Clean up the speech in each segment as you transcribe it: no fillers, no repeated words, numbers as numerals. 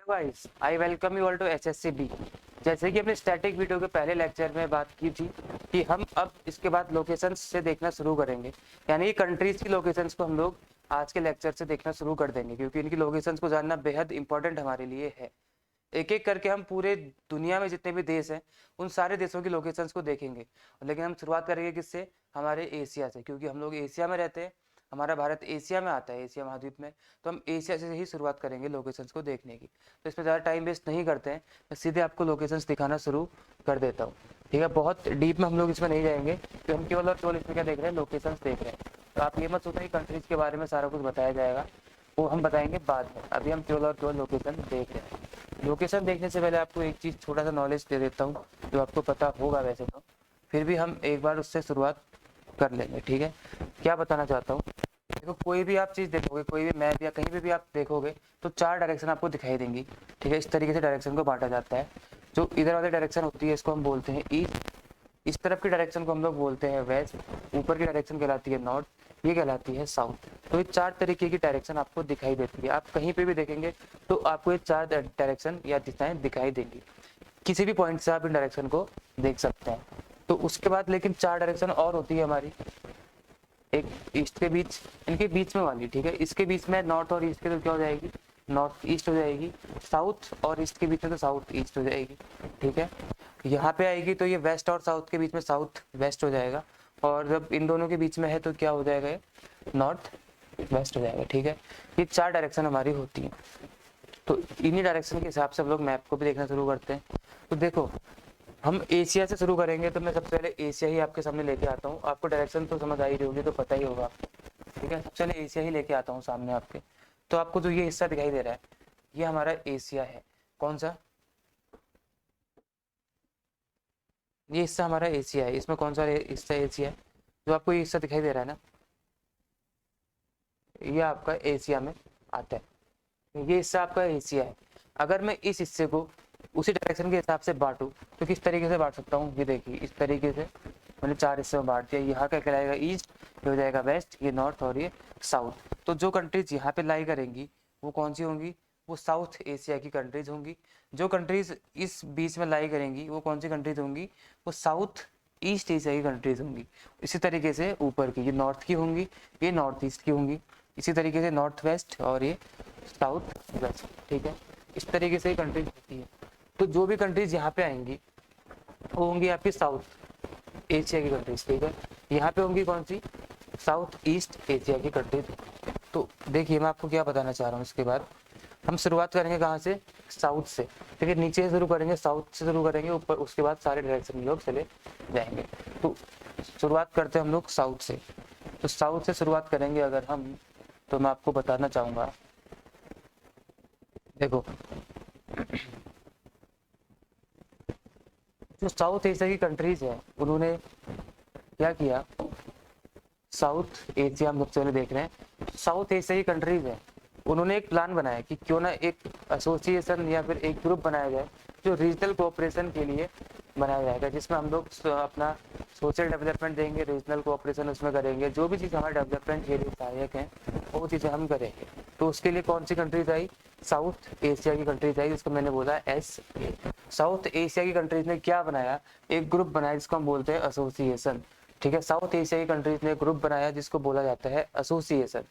Guys, I welcome you all to HSCB। जैसे कि अपने स्टैटिक वीडियो के पहले लेक्चर में बात की थी कि हम अब इसके बाद लोकेशंस से देखना शुरू करेंगे, यानी कि कंट्रीज की लोकेशंस को हम लोग आज के लेक्चर से देखना शुरू कर देंगे, क्योंकि इनकी लोकेशंस को जानना बेहद इंपॉर्टेंट हमारे लिए है। एक एक करके हम पूरे दुनिया में जितने भी देश हैं उन सारे देशों की लोकेशंस को देखेंगे, लेकिन हम शुरुआत करेंगे किससे? हमारे एशिया से, क्योंकि हम लोग एशिया में रहते हैं। हमारा भारत एशिया में आता है, एशिया महाद्वीप में। तो हम एशिया से ही शुरुआत करेंगे लोकेशंस को देखने की। तो इसमें ज़्यादा टाइम वेस्ट नहीं करते हैं, मैं सीधे आपको लोकेशंस दिखाना शुरू कर देता हूँ। ठीक है, बहुत डीप में हम लोग इसमें नहीं जाएंगे, तो हम केवल और केवल इसमें क्या देख रहे हैं? लोकेशंस देख रहे हैं। तो आप ये मत सोचना कि कंट्रीज के बारे में सारा कुछ बताया जाएगा, वो हम बताएंगे बाद में। अभी हम केवल और केवल लोकेशन देख रहे हैं। लोकेशन देखने से पहले आपको एक चीज़ छोटा सा नॉलेज दे देता हूँ, जो आपको पता होगा वैसे तो, फिर भी हम एक बार उससे शुरुआत कर लेंगे। ठीक है, क्या बताना चाहता हूँ? देखो, कोई भी आप चीज़ देखोगे, कोई भी मैप या कहीं पे भी आप देखोगे, तो चार डायरेक्शन आपको दिखाई देंगी। ठीक है, इस तरीके से डायरेक्शन को बांटा जाता है। जो इधर वाली डायरेक्शन होती है इसको हम बोलते हैं ईस्ट, इस तरफ की डायरेक्शन को हम लोग बोलते हैं वेस्ट, ऊपर की डायरेक्शन कहलाती है नॉर्थ, ये कहलाती है साउथ। तो ये चार तरीके की डायरेक्शन आपको दिखाई देती है। आप कहीं पे भी देखेंगे तो आपको ये चार डायरेक्शन या दिशाएं दिखाई देंगी। किसी भी पॉइंट से आप इन डायरेक्शन को देख सकते हैं। तो उसके बाद लेकिन चार डायरेक्शन और होती है हमारी, एक ईस्ट के बीच, इनके बीच में वाली। ठीक है, इसके बीच में नॉर्थ और ईस्ट के तो क्या हो जाएगी? नॉर्थ ईस्ट हो जाएगी। साउथ और ईस्ट के बीच में तो साउथ ईस्ट हो जाएगी। ठीक है, यहाँ पे आएगी तो ये वेस्ट और साउथ के बीच में साउथ वेस्ट हो जाएगा। और जब इन दोनों के बीच में है तो क्या हो जाएगा? ये नॉर्थ वेस्ट हो जाएगा। ठीक है, ये चार डायरेक्शन हमारी होती हैं। तो इन्हीं डायरेक्शन के हिसाब से हम लोग मैप को भी देखना शुरू करते हैं। तो देखो, हम एशिया से शुरू करेंगे, तो मैं सबसे पहले एशिया ही आपके सामने लेके आता हूँ। आपको डायरेक्शन तो समझ आ ही रही होगी, तो पता ही होगा आपको। ठीक है, सबसे पहले एशिया ही लेके आता हूँ सामने आपके। तो आपको जो ये हिस्सा दिखाई दे रहा है, ये हमारा एशिया है। कौन सा? ये हिस्सा हमारा एशिया है। इसमें कौन सा हिस्सा एशिया है? जो आपको ये हिस्सा दिखाई दे रहा है ना, ये आपका एशिया में आता है। ये हिस्सा आपका एशिया है। अगर मैं इस हिस्से को उसी डायरेक्शन के हिसाब से बांटूं तो किस तरीके से बांट सकता हूँ? ये देखिए, इस तरीके से मैंने चार हिस्सों में बांट दिया। यहाँ क्या कहलाएगा? ईस्ट, ये हो जाएगा वेस्ट, ये नॉर्थ और ये साउथ। तो जो कंट्रीज यहाँ पे लाई करेंगी वो कौन सी होंगी? वो साउथ एशिया की कंट्रीज होंगी। जो कंट्रीज इस बीच में लाई करेंगी वो कौन सी कंट्रीज होंगी? वो साउथ ईस्ट एशिया की कंट्रीज होंगी। इसी तरीके से ऊपर की ये नॉर्थ की होंगी, ये नॉर्थ ईस्ट की होंगी। इसी तरीके से नॉर्थ वेस्ट और ये साउथ वेस्ट। ठीक है, इस तरीके से कंट्रीज होती है। तो जो भी कंट्रीज यहाँ पे आएंगी वो होंगी आपकी साउथ एशिया की कंट्रीज। ठीक है, यहाँ पे होंगी कौन सी? साउथ ईस्ट एशिया की कंट्रीज। तो देखिए, मैं आपको क्या बताना चाह रहा हूँ। इसके बाद हम शुरुआत करेंगे कहाँ से? साउथ से। ठीक है, नीचे से शुरू करेंगे, साउथ से शुरू करेंगे ऊपर, उसके बाद सारे डायरेक्शन में लोग चले जाएंगे। तो शुरुआत करते हैं हम लोग साउथ से। तो साउथ से शुरुआत करेंगे अगर हम, तो मैं आपको बताना चाहूँगा, देखो, जो साउथ एशिया की कंट्रीज है उन्होंने क्या किया? साउथ एशिया हम सबसे पहले देख रहे हैं, साउथ एशिया की कंट्रीज है, उन्होंने एक प्लान बनाया कि क्यों ना एक एसोसिएशन या फिर एक ग्रुप बनाया जाए जो रीजनल कोऑपरेशन के लिए बनाया जाएगा, जिसमें हम लोग अपना सोशल डेवलपमेंट देंगे, रीजनल कोऑपरेशन उसमें करेंगे। जो भी चीज़ हमारे डेवलपमेंट के लिए सहायक हैं वो चीज़ें हम करेंगे। तो उसके लिए कौन सी कंट्रीज आई? साउथ एशिया की कंट्रीज आई, जिसको मैंने बोला SA। साउथ एशिया की कंट्रीज ने क्या बनाया? एक ग्रुप बनाया जिसको हम बोलते हैं एसोसिएशन। ठीक है, साउथ एशिया की कंट्रीज ने एक ग्रुप बनाया जिसको बोला जाता है एसोसिएशन।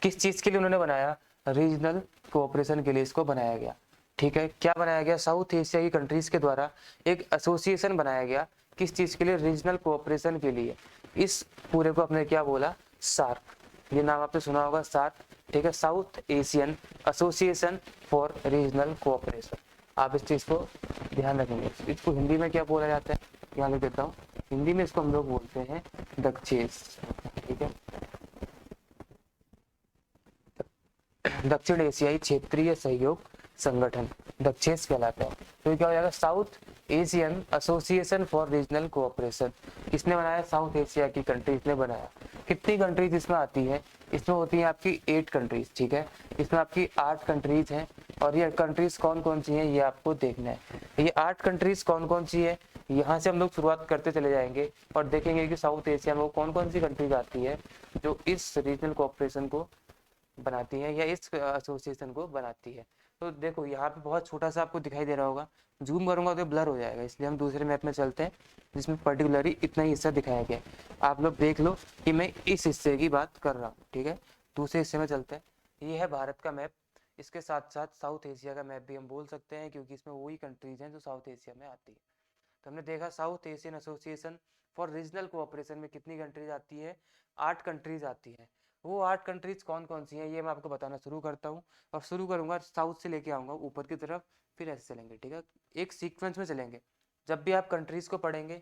किस चीज़ के लिए उन्होंने बनाया? रीजनल कोऑपरेशन के लिए इसको बनाया गया। ठीक है, क्या बनाया गया? साउथ एशिया की कंट्रीज के द्वारा एक एसोसिएशन बनाया गया। किस चीज़ के लिए? रीजनल कोऑपरेशन के लिए। इस पूरे को आपने क्या बोला? सार्क। ये नाम आपने सुना होगा, सार्क। ठीक है, south Asian Association for Regional cooperation. आप इस चीज़ को ध्यान रखेंगे। इसको हिंदी में क्या बोला जाता है? यहाँ लिख देता हूँ, हिंदी में इसको हम लोग बोलते हैं दक्षेस। ठीक है, दक्षिण एशियाई क्षेत्रीय सहयोग संगठन, दक्षेस कहलाता है। तो ये क्या हो जाएगा? South Asian Association for Regional cooperation. किसने बनाया? साउथ एशिया की कंट्रीज ने बनाया। कितनी कंट्रीज इसमें आती है? इसमें होती है आपकी 8 कंट्रीज। ठीक है, इसमें आपकी 8 कंट्रीज हैं, और ये कंट्रीज कौन कौन सी हैं ये आपको देखना है। ये 8 कंट्रीज कौन कौन सी है, यहाँ से हम लोग शुरुआत करते चले जाएंगे और देखेंगे कि साउथ एशिया में वो कौन कौन सी कंट्रीज आती है जो इस रीजनल कोऑपरेशन को बनाती है या इस एसोसिएशन को बनाती है। तो देखो यहाँ पे बहुत छोटा सा आपको दिखाई दे रहा होगा, जूम करूंगा तो ब्लर हो जाएगा, इसलिए हम दूसरे मैप में चलते हैं जिसमें पर्टिकुलरली इतना ही हिस्सा दिखाया गया है। आप लोग देख लो कि मैं इस हिस्से की बात कर रहा हूँ, ठीक है। दूसरे हिस्से में चलते हैं। ये है भारत का मैप, इसके साथ साथ साउथ एशिया का मैप भी हम बोल सकते हैं, क्योंकि इसमें वही कंट्रीज हैं जो साउथ एशिया में आती है। तो हमने देखा south Asian Association for Regional cooperation में कितनी कंट्रीज आती है, 8 कंट्रीज आती हैं। वो 8 कंट्रीज कौन कौन सी हैं ये मैं आपको बताना शुरू करता हूँ, और शुरू करूँगा साउथ से लेके आऊँगा ऊपर की तरफ, फिर ऐसे चलेंगे, ठीक है। एक सीक्वेंस में चलेंगे। जब भी आप कंट्रीज को पढ़ेंगे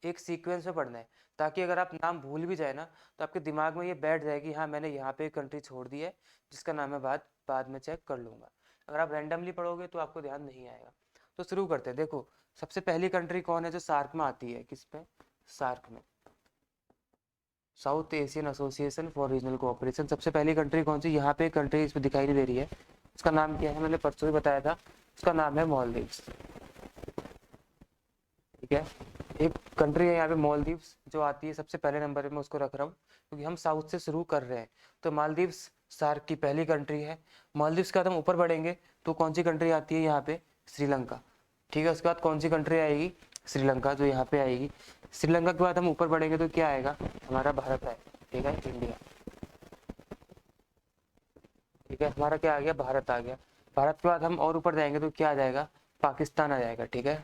एक सीक्वेंस में पढ़ना है, ताकि अगर आप नाम भूल भी जाए ना तो आपके दिमाग में ये बैठ जाएगी, हाँ मैंने यहाँ पे एक कंट्री छोड़ दी है जिसका नाम मैं बाद में चेक कर लूँगा। अगर आप रैंडमली पढ़ोगे तो आपको ध्यान नहीं आएगा। तो शुरू करते हैं। देखो सबसे पहली कंट्री कौन है जो सार्क में आती है, किस पे, सार्क में, south Asian Association for Regional cooperation. सबसे पहली कंट्री कौन सी, यहाँ पे कंट्री इसमें दिखाई नहीं दे रही है, उसका नाम क्या है, मैंने परसों ही बताया था, उसका नाम है मालदीव्स, ठीक है। एक कंट्री है यहाँ पे मालदीव्स जो आती है सबसे पहले नंबर में, उसको रख रहा हूँ क्योंकि हम साउथ से शुरू कर रहे हैं। तो मालदीव्स सार्क की पहली कंट्री है। मालदीव्स के बाद हम ऊपर बढ़ेंगे तो कौन सी कंट्री आती है यहाँ पे, श्रीलंका, ठीक है। उसके बाद कौन सी कंट्री आएगी, श्रीलंका, जो यहाँ पे आएगी। श्रीलंका के बाद हम ऊपर बढ़ेंगे तो क्या आएगा, हमारा भारत आएगा, ठीक है, इंडिया, ठीक है। हमारा क्या आ गया, भारत आ गया। भारत के बाद हम और ऊपर जाएंगे तो क्या आ जाएगा, पाकिस्तान आ जाएगा, ठीक है।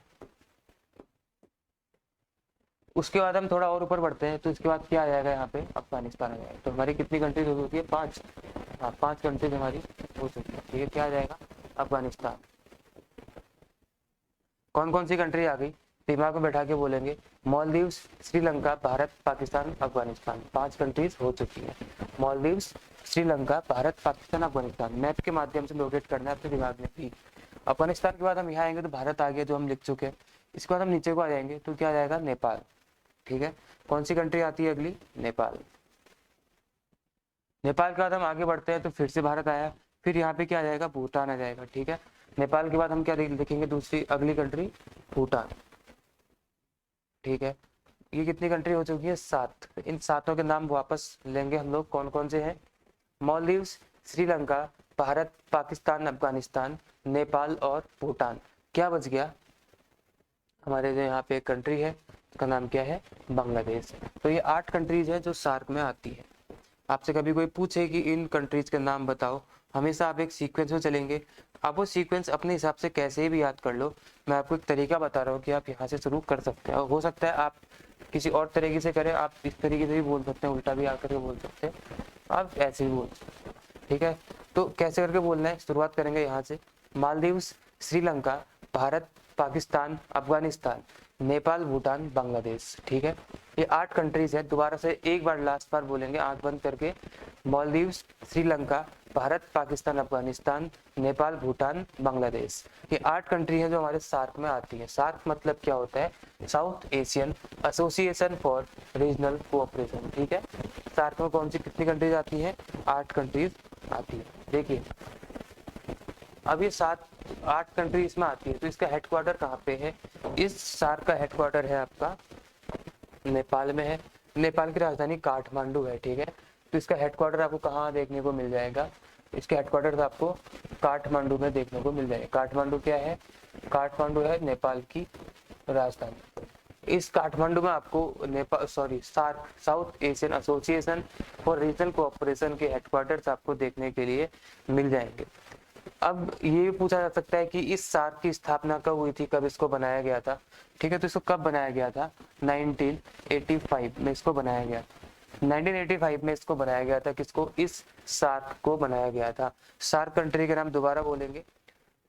उसके बाद हम थोड़ा और ऊपर बढ़ते हैं तो इसके बाद क्या आ जाएगा, यहाँ पे अफगानिस्तान आ जाएगा। तो हमारी कितनी कंट्रीज हो चुकी है, 5, हाँ 5 कंट्रीज हमारी हो चुकी है, ठीक है। क्या आ जाएगा, अफगानिस्तान। कौन कौन सी कंट्री आ गई, दिमाग में बैठा के बोलेंगे, मालदीव्स, श्रीलंका, भारत, पाकिस्तान, अफगानिस्तान, 5 कंट्रीज हो चुकी है। मालदीव्स, श्रीलंका, भारत, पाकिस्तान, अफगानिस्तान, मैप के माध्यम से लोकेट करना है अपने दिमाग में भी। अफगानिस्तान के बाद हम यहाँ आएंगे तो भारत आ गया जो हम लिख चुके हैं। इसके बाद हम नीचे को आ जाएंगे तो क्या आ जाएगा, नेपाल, ठीक है। कौन सी कंट्री आती है अगली, नेपाल। नेपाल के बाद हम आगे बढ़ते हैं तो फिर से भारत आया, फिर यहाँ पे क्या आ जाएगा, भूटान आ जाएगा, ठीक है। नेपाल के बाद हम क्या देखेंगे, दूसरी अगली कंट्री भूटान, ठीक है। ये कितनी कंट्री हो चुकी है, 7। इन 7 के नाम वापस लेंगे हम लोग, कौन कौन से हैं, मालदीव्स, श्रीलंका, भारत, पाकिस्तान, अफगानिस्तान, नेपाल और भूटान। क्या बच गया, हमारे जो यहाँ पे एक कंट्री है उसका नाम क्या है, बांग्लादेश। तो ये 8 कंट्रीज है जो सार्क में आती है। आपसे कभी कोई पूछे कि इन कंट्रीज के नाम बताओ, हमेशा आप एक सीक्वेंस में चलेंगे। आप वो सीक्वेंस अपने हिसाब से कैसे भी याद कर लो, मैं आपको एक तरीका बता रहा हूँ कि आप यहाँ से शुरू कर सकते हैं। हो सकता है आप किसी और तरीके से करें, आप इस तरीके से भी बोल सकते हैं, उल्टा भी आकर के बोल सकते हैं, आप ऐसे भी बोल सकते हैं, ठीक है। तो कैसे करके बोलना है, शुरुआत करेंगे यहाँ से, मालदीव्स, श्रीलंका, भारत, पाकिस्तान, अफगानिस्तान, नेपाल, भूटान, बांग्लादेश, ठीक है। ये 8 कंट्रीज है। दोबारा से एक बार लास्ट बार बोलेंगे आंख बंद करके, मालदीव्स, श्रीलंका, भारत, पाकिस्तान, अफगानिस्तान, नेपाल, भूटान, बांग्लादेश। ये 8 कंट्री है जो हमारे सार्क में आती है। सार्क मतलब क्या होता है, south Asian Association for Regional cooperation, ठीक है। सार्क में कौन सी कितनी कंट्रीज आती है, 8 कंट्रीज आती है। देखिए अब ये 7-8 कंट्री इसमें आती है, तो इसका हेडक्वार्टर कहाँ पे है, इस सार्क का हेडक्वार्टर है आपका नेपाल में है। नेपाल की राजधानी काठमांडू है, ठीक है। तो इसका हेडक्वार्टर आपको कहाँ देखने को मिल जाएगा, इसके हेडक्वार्टर आपको काठमांडू में देखने को मिल जाएगा। काठमांडू क्या है, काठमांडू है नेपाल की राजधानी। इस काठमांडू में आपको Nepal SAARC, South Asian Association for Regional Cooperation के हेडक्वार्टर्स आपको देखने के लिए मिल जाएंगे। अब ये पूछा जा सकता है कि इस सार्क की स्थापना कब हुई थी, कब इसको बनाया गया था, ठीक है। तो इसको कब बनाया गया था, 1985 में इसको बनाया गया। 1985 में इसको बनाया गया था, किसको, इस सार्क को बनाया गया था। सार्क कंट्री के नाम दोबारा बोलेंगे,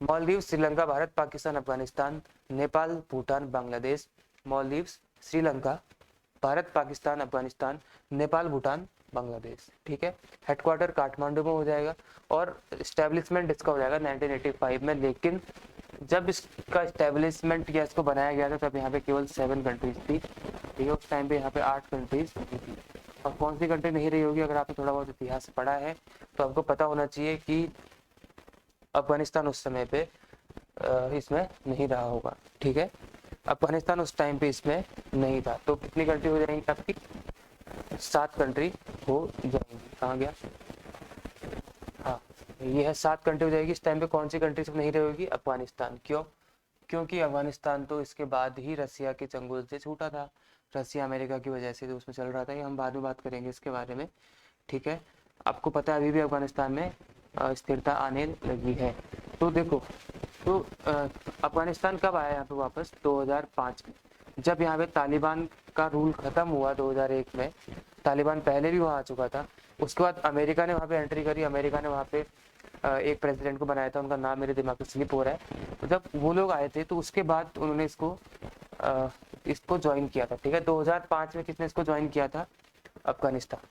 मालदीव, श्रीलंका, भारत, पाकिस्तान, अफगानिस्तान, नेपाल, भूटान, बांग्लादेश। मालदीव्स, श्रीलंका, भारत, पाकिस्तान, अफगानिस्तान, नेपाल, भूटान, बांग्लादेश, ठीक है। हेडक्वार्टर काठमांडू में हो जाएगा और स्टैब्लिशमेंट इसका हो जाएगा 1985 में। लेकिन जब इसका स्टैब्लिशमेंट या इसको बनाया गया था तब यहाँ पे केवल 7 कंट्रीज थी, ठीक है। उस टाइम पे यहाँ पे 8 कंट्रीज थी। और कौन सी कंट्री नहीं रही होगी, अगर आपने थोड़ा बहुत इतिहास पढ़ा है तो आपको पता होना चाहिए कि अफगानिस्तान उस समय पे इसमें नहीं रहा होगा, ठीक है। अफगानिस्तान उस टाइम पे इसमें नहीं था। तो कितनी कंट्री हो जाएंगी आपकी, 7 कंट्री हो जाएंगी। कहाँ गया, हाँ ये है 7 कंट्री हो जाएगी। इस टाइम पे कौन सी कंट्री सब नहीं रहेगी? अफगानिस्तान। क्यों? क्योंकि अफगानिस्तान तो इसके बाद ही रसिया के चंगुल से छूटा था, रसिया अमेरिका की वजह से जो उसमें चल रहा था। ये हम बाद में बात करेंगे इसके बारे में, ठीक है। आपको पता है अभी भी अफगानिस्तान में स्थिरता आने लगी है। तो देखो, तो अफगानिस्तान कब आया यहाँ पे वापस? 2005 में, जब यहाँ पे तालिबान का रूल खत्म हुआ 2001 में। तालिबान पहले भी वहाँ आ चुका था। उसके बाद अमेरिका ने वहाँ पे एंट्री करी। अमेरिका ने वहाँ पे एक प्रेसिडेंट को बनाया था, उनका नाम मेरे दिमाग से स्लिप हो रहा है। तो जब वो लोग आए थे तो उसके बाद उन्होंने इसको ज्वाइन किया था, ठीक है। 2005 में किसने इसको ज्वाइन किया था? अफगानिस्तान।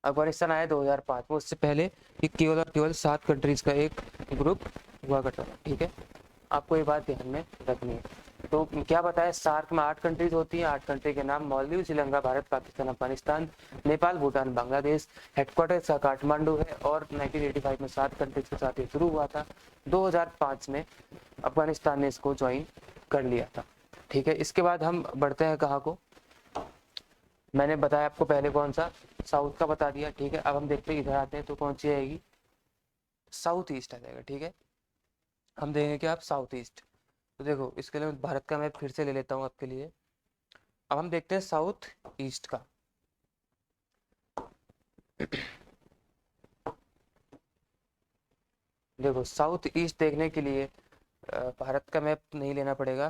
अफगानिस्तान आया 2005 में। उससे पहले ये केवल और केवल 7 कंट्रीज का एक ग्रुप हुआ करता था, ठीक है। आपको ये बात ध्यान में रखनी है। तो क्या बताया, सार्क में 8 कंट्रीज होती हैं। 8 कंट्री के नाम मालदीव, श्रीलंका, भारत, पाकिस्तान, अफगानिस्तान, नेपाल, भूटान, बांग्लादेश। हेडक्वार्टर इसका काठमांडू है और 1985 में 7 कंट्रीज के साथ ये शुरू हुआ था। 2005 में अफगानिस्तान ने इसको ज्वाइन कर लिया था, ठीक है। इसके बाद हम बढ़ते हैं कहाँ को? मैंने बताया आपको पहले कौन सा, साउथ का बता दिया, ठीक है। अब हम देखते हैं इधर आते हैं तो कौन सी आएगी? साउथ ईस्ट आ जाएगा, ठीक है। हम देखेंगे कि आप साउथ ईस्ट। तो देखो, इसके लिए मैं भारत का मैप फिर से ले लेता हूँ आपके लिए। अब हम देखते हैं साउथ ईस्ट का। देखो, साउथ ईस्ट देखने के लिए भारत का मैप नहीं लेना पड़ेगा।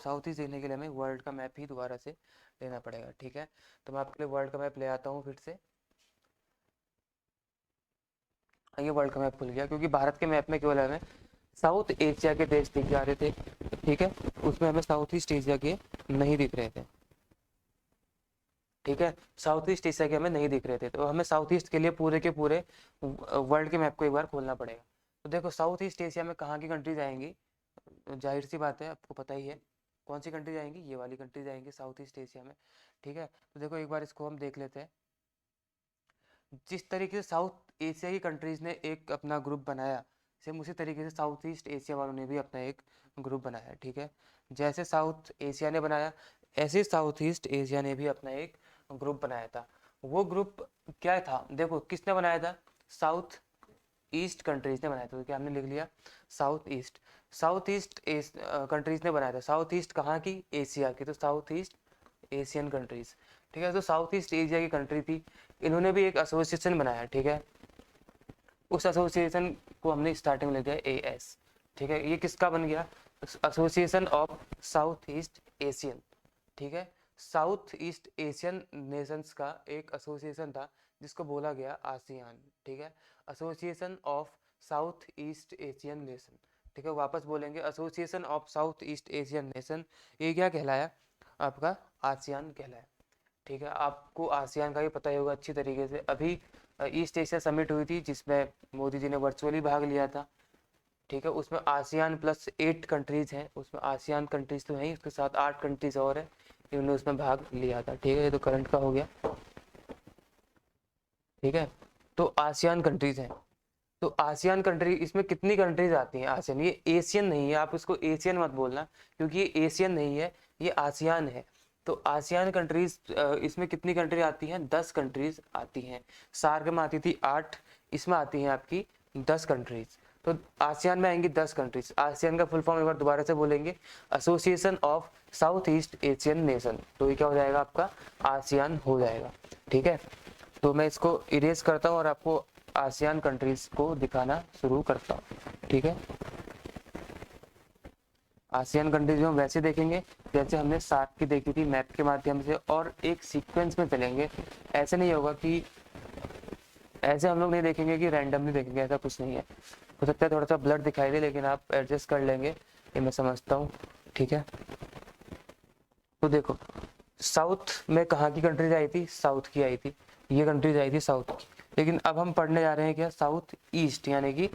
साउथ ईस्ट देखने के लिए हमें वर्ल्ड का मैप ही दोबारा से लेना पड़ेगा, ठीक है। तो मैं आपके लिए वर्ल्ड का मैप ले आता हूँ फिर से। ये वर्ल्ड का मैप खुल गया, क्योंकि भारत के मैप में केवल हमें साउथ एशिया के देश दिख जा रहे थे, ठीक है। उसमें हमें साउथ ईस्ट एशिया के नहीं दिख रहे थे, ठीक है। साउथ ईस्ट एशिया के हमें नहीं दिख रहे थे, तो हमें साउथ ईस्ट के लिए पूरे के पूरे वर्ल्ड के मैप को एक बार खोलना पड़ेगा। तो देखो, साउथ ईस्ट एशिया में कहाँ की कंट्रीज आएंगी? जाहिर सी बात है, आपको पता ही है कौन सी कंट्रीज आएंगी। ये वाली कंट्रीज आएंगी साउथ ईस्ट एशिया में, ठीक है। तो देखो, एक बार इसको हम देख लेते हैं। जिस तरीके से साउथ एशिया की कंट्रीज ने एक अपना ग्रुप बनाया, सेम उसी तरीके से साउथ ईस्ट एशिया वालों ने भी अपना एक ग्रुप बनाया, ठीक है। जैसे साउथ एशिया ने बनाया, ऐसे साउथ ईस्ट एशिया ने भी अपना एक ग्रुप बनाया था। वो ग्रुप क्या था? देखो, किसने बनाया था? साउथ ईस्ट कंट्रीज ने बनाया था। तो क्या हमने लिख लिया? साउथ ईस्ट कंट्रीज ने बनाया था। साउथ ईस्ट कहाँ की? एशिया की। तो साउथ ईस्ट एशियन कंट्रीज, ठीक है। तो साउथ ईस्ट एशिया की कंट्री थी, इन्होंने भी एक एसोसिएशन बनाया, ठीक है। उस एसोसिएशन को हमने स्टार्टिंग में ले दिया AS, ठीक है। ये किसका बन गया? Association of south east Asian, ठीक है। साउथ ईस्ट एशियन नेशंस का एक एसोसिएशन था जिसको बोला गया आसियान, ठीक है। Association of south east Asian nation, ठीक है। वापस बोलेंगे, association of south east Asian nation. ये क्या कहलाया? आपका आसियान कहलाया, ठीक है। आपको आसियान का भी पता ही होगा अच्छी तरीके से। अभी ईस्ट एशिया समिट हुई थी जिसमें मोदी जी ने वर्चुअली भाग लिया था, ठीक है। उसमें आसियान प्लस 8 कंट्रीज हैं। उसमें आसियान कंट्रीज तो हैं, उसके साथ 8 कंट्रीज और है, इन्होंने उसमें भाग लिया था, ठीक है। ये तो करंट का हो गया, ठीक है। तो आसियान कंट्रीज हैं। तो आसियान कंट्री, इसमें कितनी कंट्रीज आती हैं? आसियान, ये एशियन नहीं है, आप इसको एशियन मत बोलना, क्योंकि ये एशियन नहीं है, ये आसियान है। तो आसियान कंट्रीज, इसमें कितनी कंट्री आती हैं? 10 कंट्रीज आती हैं। सार्क में आती थी 8, इसमें आती हैं आपकी 10 कंट्रीज। तो आसियान में आएंगी 10 कंट्रीज। आसियान का फुल फॉर्म एक बार दोबारा से बोलेंगे, association of south east Asian nation. तो ये क्या हो जाएगा? आपका आसियान हो जाएगा, ठीक है। तो मैं इसको इरेज करता हूँ और आपको आसियान कंट्रीज को दिखाना शुरू करता हूँ, ठीक है। आसियान कंट्रीज में हम वैसे देखेंगे जैसे हमने सार्क की देखी थी मैप के माध्यम से, और एक सीक्वेंस में चलेंगे। ऐसे नहीं होगा कि, ऐसे हम लोग नहीं देखेंगे कि रैंडमली देखेंगे, ऐसा कुछ नहीं है। हो सकता है थोड़ा सा ब्लड दिखाई दे, लेकिन आप एडजस्ट कर लेंगे, ये मैं समझता हूँ, ठीक है। तो देखो, साउथ में कहाँ की कंट्रीज आई थी? साउथ की आई थी, ये कंट्रीज आई थी साउथ की। लेकिन अब हम पढ़ने जा रहे हैं क्या? साउथ ईस्ट, यानी कि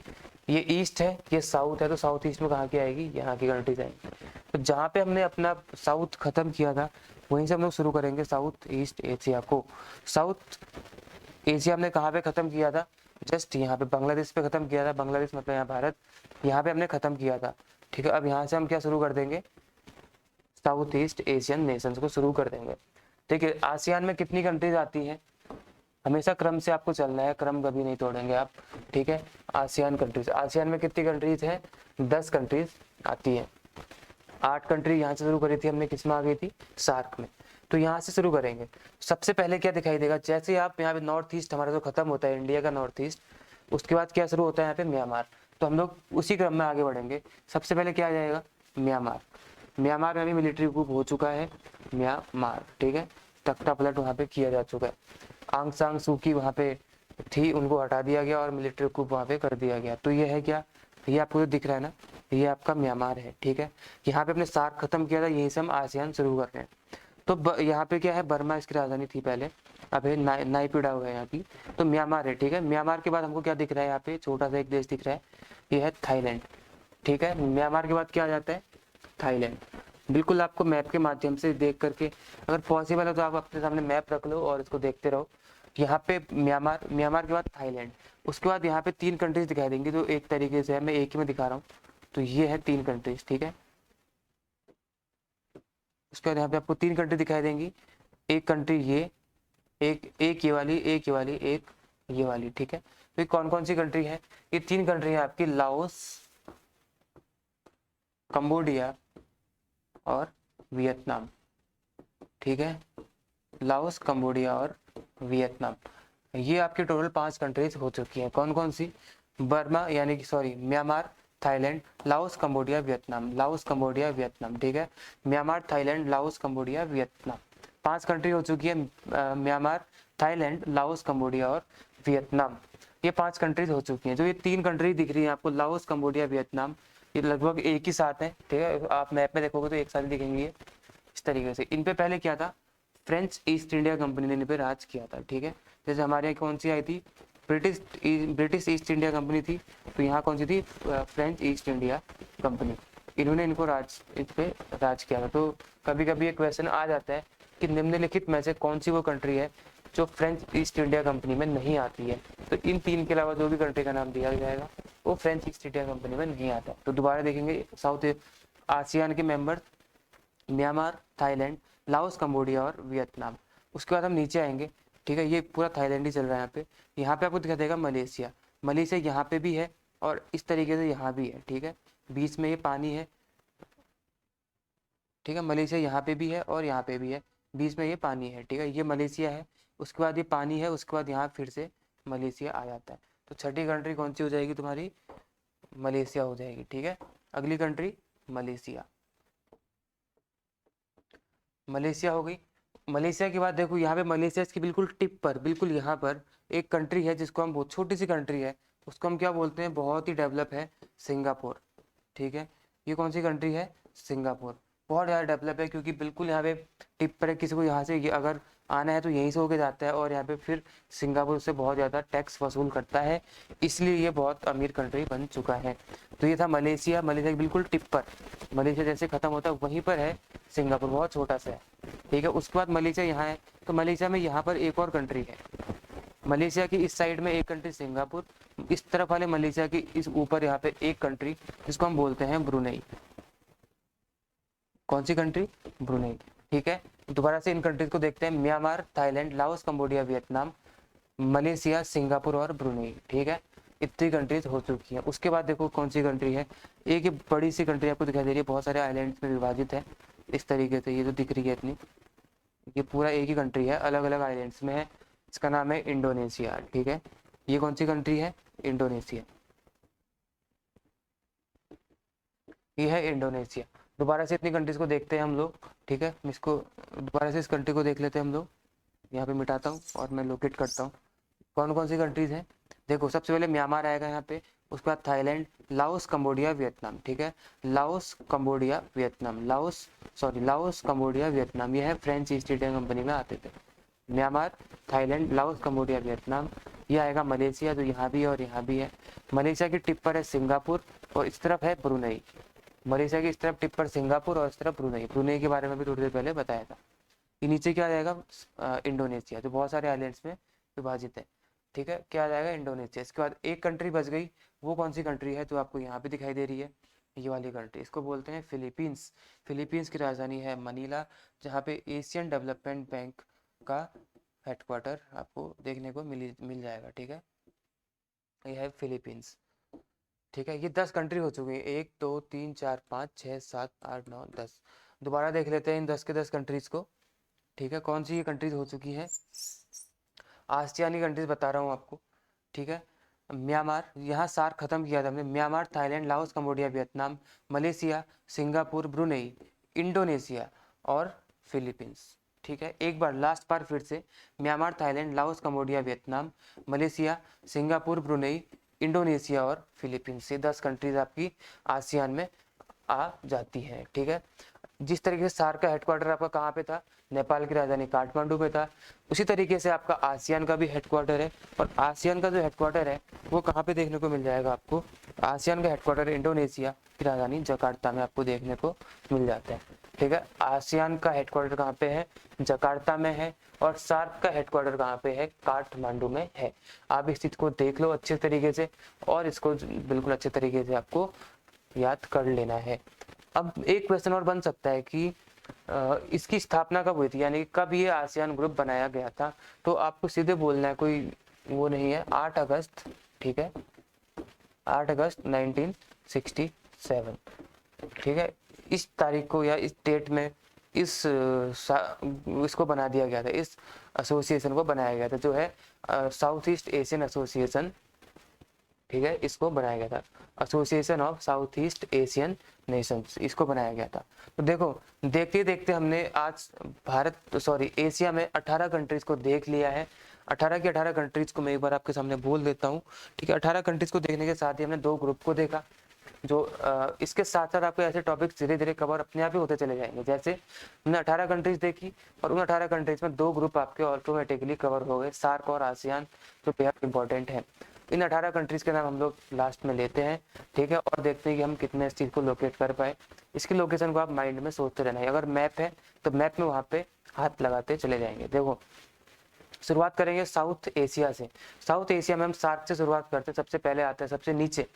ये ईस्ट है, ये साउथ है, तो साउथ ईस्ट में कहाँ की आएगी? यहाँ की कंट्रीज आएंगी। तो जहाँ पे हमने अपना साउथ खत्म किया था, वहीं से हम लोग शुरू करेंगे साउथ ईस्ट एशिया को। साउथ एशिया हमने कहाँ पे खत्म किया था? जस्ट यहाँ पे बांग्लादेश पे खत्म किया था। बांग्लादेश मतलब यहाँ भारत, यहाँ पे हमने खत्म किया था, ठीक है। अब यहाँ से हम क्या शुरू कर देंगे? साउथ ईस्ट एशियन नेशंस को शुरू कर देंगे, ठीक है। आसियान में कितनी कंट्रीज आती हैं? हमेशा क्रम से आपको चलना है, क्रम कभी नहीं तोड़ेंगे आप, ठीक है। आसियान कंट्रीज, आसियान में कितनी कंट्रीज है? 10 कंट्रीज आती है। 8 कंट्री यहाँ से शुरू करी थी हमने, किस में आ गई थी? सार्क में। तो यहाँ से शुरू करेंगे। सबसे पहले क्या दिखाई देगा, जैसे ही आप यहाँ पे नॉर्थ ईस्ट हमारा जो खत्म होता है, इंडिया का नॉर्थ ईस्ट, उसके बाद क्या शुरू होता है यहाँ पे? म्यांमार। तो हम लोग उसी क्रम में आगे बढ़ेंगे। सबसे पहले क्या आ जाएगा? म्यांमार। म्यांमार में भी मिलिट्री कूप हो चुका है, म्यांमार, ठीक है। तख्ता पलट वहाँ पे किया जा चुका है। आंग सांग सूकी वहाँ पे थी, उनको हटा दिया गया और मिलिट्री कूप वहाँ पे कर दिया गया। तो ये है क्या? ये आपको जो दिख रहा है ना, ये आपका म्यांमार है, ठीक है। यहाँ पे अपने सार्क खत्म किया था, यहीं से हम आसियान शुरू कर रहे हैं। तो यहाँ पे क्या है? बर्मा इसकी राजधानी थी पहले, अब है नाइपीडाओ है यहाँ की। तो म्यांमार है, ठीक है। म्यांमार के बाद हमको क्या दिख रहा है? यहाँ पे छोटा सा एक देश दिख रहा है, ये है थाईलैंड, ठीक है। म्यांमार के बाद क्या आ जाता है? थाईलैंड। बिल्कुल आपको मैप के माध्यम से देख करके, अगर पॉसिबल है तो आप अपने सामने मैप रख लो और इसको देखते रहो। यहाँ पे म्यांमार, म्यांमार के बाद थाईलैंड, उसके बाद यहाँ पे 3 कंट्रीज दिखाई देंगी। तो एक तरीके से है, मैं एक ही में दिखा रहा हूँ। तो ये है 3 कंट्रीज, ठीक है। उसके बाद यहाँ पे आपको 3 कंट्री दिखाई देंगी। एक कंट्री ये, एक ये वाली, एक ये वाली, एक ये वाली, ठीक है। तो ये कौन कौन सी कंट्री है? ये 3 कंट्री है आपकी, लाओस, कंबोडिया और वियतनाम, ठीक है। लाओस, कंबोडिया और वियतनाम, ये आपकी टोटल 5 कंट्रीज हो चुकी हैं। कौन कौन सी? बर्मा यानी कि sorry Myanmar, Thailand, Laos, Cambodia, Vietnam, Laos, Cambodia, Vietnam, ठीक है। Myanmar, Thailand, Laos, Cambodia, Vietnam, 5 country हो चुकी है। म्यांमार, थाईलैंड, लाओस, कंबोडिया और वियतनाम, ये 5 कंट्रीज हो चुकी हैं। जो ये 3 कंट्री दिख रही है आपको, लाओस, कंबोडिया, वियतनाम, ये लगभग एक ही साथ है, ठीक है। आप मैप में देखोगे तो एक साथ ही दिखेंगे ये, इस तरीके से। इन पे पहले क्या था? फ्रेंच ईस्ट इंडिया कंपनी ने इन पे राज किया था, ठीक है। जैसे हमारे यहाँ कौन सी आई थी? ब्रिटिश ईस्ट इंडिया कंपनी थी। तो यहाँ कौन सी थी? French east India company. इन्होंने इनको इस पे राज किया था। तो कभी कभी एक क्वेश्चन आ जाता है कि निम्नलिखित में से कौन सी वो कंट्री है जो फ्रेंच ईस्ट इंडिया कंपनी में नहीं आती है? तो इन 3 के अलावा जो भी कंट्री का नाम दिया जाएगा वो फ्रेंच ईस्ट इंडिया कंपनी में नहीं आता। तो दोबारा देखेंगे, साउथ आसियान के member Myanmar, Thailand, Laos, Cambodia और वियतनाम। उसके बाद हम नीचे आएंगे, ठीक है। ये पूरा थाईलैंड ही चल रहा है यहाँ पे। यहाँ पे आपको दिखा देगा मलेशिया। मलेशिया यहाँ पे भी है और इस तरीके से यहाँ भी है, ठीक है। बीच में ये पानी है, ठीक है। मलेशिया यहाँ पे भी है और यहाँ पे भी है, बीच में ये पानी है, ठीक है। ये मलेशिया है, उसके बाद ये पानी है, उसके बाद यहाँ फिर से मलेशिया आ जाता है। तो छठी कंट्री कौन सी हो जाएगी तुम्हारी? मलेशिया हो जाएगी, ठीक है। अगली कंट्री मलेशिया, मलेशिया हो गई। मलेशिया के बाद देखो यहाँ पे मलेशिया इसकी बिल्कुल टिप पर, बिल्कुल यहाँ पर एक कंट्री है जिसको हम, बहुत छोटी सी कंट्री है, उसको हम क्या बोलते हैं? बहुत ही डेवलप है, सिंगापुर, ठीक है। ये कौन सी कंट्री है? सिंगापुर। बहुत ज़्यादा डेवलप है क्योंकि बिल्कुल यहाँ पे टिप पर है। किसी को यहाँ से अगर आना है तो यहीं से होके जाता है और यहाँ पे फिर सिंगापुर से बहुत ज़्यादा टैक्स वसूल करता है, इसलिए ये बहुत अमीर कंट्री बन चुका है। तो ये था मलेशिया। मलेशिया की बिल्कुल टिप पर, मलेशिया जैसे खत्म होता है वहीं पर है सिंगापुर, बहुत छोटा सा है, ठीक है। उसके बाद मलेशिया यहाँ है। तो मलेशिया में यहाँ पर एक और कंट्री है। मलेशिया की इस साइड में एक कंट्री सिंगापुर, इस तरफ वाले मलेशिया की इस ऊपर यहाँ पे एक कंट्री जिसको हम बोलते हैं ब्रुनेई। कौन सी कंट्री? ब्रुनेई, ठीक है। दोबारा से इन कंट्रीज को देखते हैं, Myanmar, Thailand, Laos, Cambodia, Vietnam, Malaysia, Singapore और ब्रुनेई, ठीक है। इतनी कंट्रीज हो चुकी है। उसके बाद देखो कौन सी कंट्री है, एक बड़ी सी कंट्री आपको दिखाई दे रही है, बहुत सारे आइलैंड्स में विभाजित है इस तरीके से। ये जो दिख रही है इतनी, ये पूरा एक ही कंट्री है, अलग अलग आइलैंड्स में है। इसका नाम है इंडोनेशिया, ठीक है। ये कौन सी कंट्री है? इंडोनेशिया, ये है इंडोनेशिया। दोबारा से इतनी कंट्रीज को देखते हैं हम लोग, ठीक है। इसको दोबारा से इस कंट्री को देख लेते हैं हम लोग। यहाँ पे मिटाता हूँ और मैं लोकेट करता हूँ कौन कौन सी कंट्रीज हैं। देखो सबसे पहले म्यांमार आएगा यहाँ पे, उसके बाद थाईलैंड, लाओस, कंबोडिया, वियतनाम, ठीक है। Laos, Cambodia, Vietnam, Laos, Cambodia, Vietnam, ये है फ्रेंच ईस्ट इंडिया कंपनी में आते थे। Myanmar, Thailand, Laos, Cambodia, Vietnam. ये आएगा मलेशिया, जो यहाँ भी है और यहाँ भी है। मलेशिया की टिप पर है सिंगापुर और इस तरफ है ब्रुनेई। मलेशिया की इस तरफ टिप पर सिंगापुर और इस तरफ ब्रुनेई। ब्रुनेई के बारे में भी थोड़ी देर पहले बताया था। ये नीचे क्या आ जाएगा? इंडोनेशिया, जो बहुत सारे आइलैंड्स में विभाजित है, ठीक है। क्या आ जाएगा? इंडोनेशिया। इसके बाद एक कंट्री बच गई, वो कौन सी कंट्री है? जो आपको यहाँ पे दिखाई दे रही है, ये वाली कंट्री, इसको बोलते हैं फिलीपींस। फिलीपींस की राजधानी है मनीला, जहाँ पे एशियन डेवलपमेंट बैंक का हेडक्वार्टर आपको देखने को मिल जाएगा। ठीक है, ये है फिलीपींस। ठीक है, ये 10 कंट्री हो चुकी है, 1 2 3 4 5 6 7 8 9 10। दोबारा देख लेते हैं इन 10 के 10 कंट्रीज को। ठीक है, कौन सी ये कंट्रीज हो चुकी है, आसियानी कंट्रीज बता रहा हूँ आपको। ठीक है, म्यांमार, यहाँ सार्क खत्म किया था हमने। Myanmar, Thailand, Laos, Cambodia, Vietnam, Malaysia, Singapore, Brunei, Indonesia और फिलीपींस। ठीक है, एक बार लास्ट बार फिर से, Myanmar, Thailand, Laos, Cambodia, Vietnam, Malaysia, Singapore, Brunei, Indonesia और फिलीपींस। ये 10 कंट्रीज आपकी आसियान में आ जाती है। ठीक है, जिस तरीके से सार्क का हेडक्वार्टर आपका कहाँ पे था, नेपाल की राजधानी काठमांडू में था, उसी तरीके से आपका आसियान का भी हेडक्वार्टर है। और आसियान का जो हेडक्वार्टर है वो कहाँ पे देखने को मिल जाएगा आपको, आसियान का हेडक्वार्टर इंडोनेशिया की राजधानी जकार्ता में आपको देखने को मिल जाता है। ठीक है, आसियान का हेडक्वार्टर कहाँ पे है, जकार्ता में है। और सार्क का हेडक्वार्टर कहाँ पे है, काठमांडू में है। आप इस चीज को देख लो अच्छे तरीके से और इसको बिल्कुल अच्छे तरीके से आपको याद कर लेना है। अब एक क्वेश्चन और बन सकता है कि इसकी स्थापना कब हुई थी, यानी कब ये आसियान ग्रुप बनाया गया था। तो आपको सीधे बोलना है, कोई वो नहीं है, 8 अगस्त। ठीक है, 8 अगस्त 1967। ठीक है, इस तारीख को या इस डेट में इसको बना दिया गया था, इस एसोसिएशन को बनाया गया था, जो है साउथ ईस्ट एशियन एसोसिएशन। ठीक है, इसको बनाया गया था, association of south east Asian Nations, इसको बनाया गया था। तो देखो, देखते देखते हमने आज एशिया में 18 कंट्रीज को देख लिया है। 18 की 18 कंट्रीज को मैं एक बार आपके सामने बोल देता हूँ। ठीक है, 18 कंट्रीज को देखने के साथ ही हमने 2 ग्रुप को देखा, जो इसके साथ साथ आपको ऐसे टॉपिक्स धीरे धीरे कवर अपने आप ही होते चले जाएंगे। जैसे हमने 18 कंट्रीज देखी और उन 18 कंट्रीज में 2 ग्रुप आपके ऑटोमेटिकली कवर हो गए, सार्क और आसियान, जो बेहद इंपॉर्टेंट है। इन 18 कंट्रीज के नाम हम लोग लास्ट में लेते हैं। ठीक है, और देखते हैं कि हम कितने इस चीज़ को लोकेट कर पाए। इसकी लोकेशन को आप माइंड में सोचते रहना है। अगर मैप है तो मैप में वहाँ पे हाथ लगाते चले जाएंगे। देखो, शुरुआत करेंगे साउथ एशिया से। साउथ एशिया में हम सार्क से शुरुआत करते हैं। सबसे पहले आता है सबसे नीचे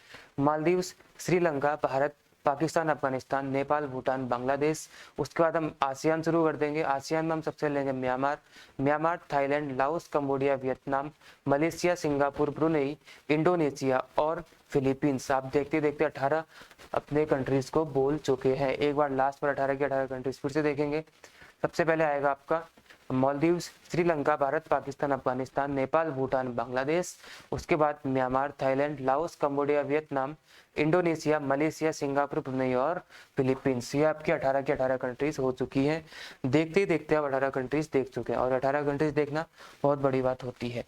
मालदीव्स, श्रीलंका, भारत, पाकिस्तान, अफगानिस्तान, नेपाल, भूटान, बांग्लादेश। उसके बाद हम आसियान शुरू कर देंगे। आसियान में हम सबसे लेंगे Myanmar, Thailand, Laos, Cambodia, Vietnam, Malaysia, Singapore, Brunei, Indonesia और फिलीपींस। आप देखते देखते 18 अपने कंट्रीज को बोल चुके हैं। एक बार लास्ट पर 18 के 18 कंट्रीज फिर से देखेंगे। सबसे पहले आएगा आपका मालदीव्स, श्रीलंका, भारत, पाकिस्तान, अफगानिस्तान, नेपाल, भूटान, बांग्लादेश। उसके बाद Myanmar, Thailand, Laos, Cambodia, Vietnam, Indonesia, Malaysia, Singapore, Brunei और फिलीपींस। ये आपकी 18 की 18 कंट्रीज हो चुकी हैं। देखते ही देखते आप 18 कंट्रीज देख चुके हैं और 18 कंट्रीज देखना बहुत बड़ी बात होती है।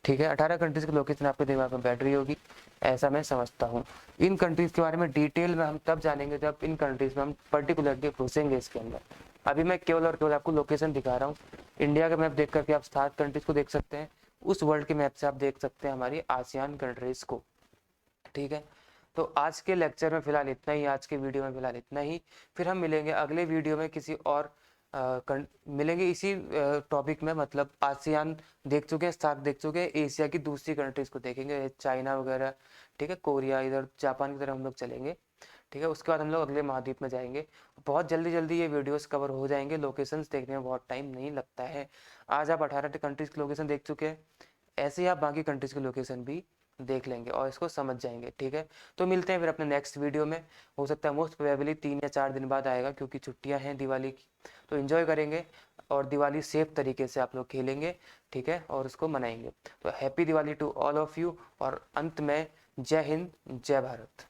ठीक है, 18 कंट्रीज की लोकेशन आपके दिमाग में बैठ रही होगी, ऐसा मैं समझता हूँ। इन कंट्रीज के बारे में डिटेल में हम तब जानेंगे जब इन कंट्रीज में हम पर्टिकुलरली घुसेंगे इसके अंदर। अभी मैं केवल और केवल आपको लोकेशन दिखा रहा हूँ। इंडिया का मैप देख करके आप 7 कंट्रीज को देख सकते हैं, उस वर्ल्ड के मैप से आप देख सकते हैं हमारी आसियान कंट्रीज को। ठीक है, तो आज के लेक्चर में फिलहाल इतना ही, आज के वीडियो में फिलहाल इतना ही। फिर हम मिलेंगे अगले वीडियो में किसी और मिलेंगे इसी टॉपिक में। मतलब आसियान देख चुके हैं, सार्क देख चुके हैं, एशिया की दूसरी कंट्रीज को देखेंगे, चाइना वगैरह। ठीक है, कोरिया, इधर जापान की तरफ हम लोग चलेंगे। ठीक है, उसके बाद हम लोग अगले महाद्वीप में जाएंगे। बहुत जल्दी जल्दी ये वीडियोस कवर हो जाएंगे। लोकेशंस देखने में बहुत टाइम नहीं लगता है। आज आप 18 कंट्रीज की लोकेशन देख चुके हैं, ऐसे ही आप बाकी कंट्रीज की लोकेशन भी देख लेंगे और इसको समझ जाएंगे। ठीक है, तो मिलते हैं फिर अपने नेक्स्ट वीडियो में। हो सकता है मोस्ट प्रोबेबली 3 या 4 दिन बाद आएगा, क्योंकि छुट्टियां हैं दिवाली की। तो एंजॉय करेंगे और दिवाली सेफ तरीके से आप लोग खेलेंगे। ठीक है, और उसको मनाएंगे। तो happy Diwali to all of you. और अंत में जय हिंद, जय भारत।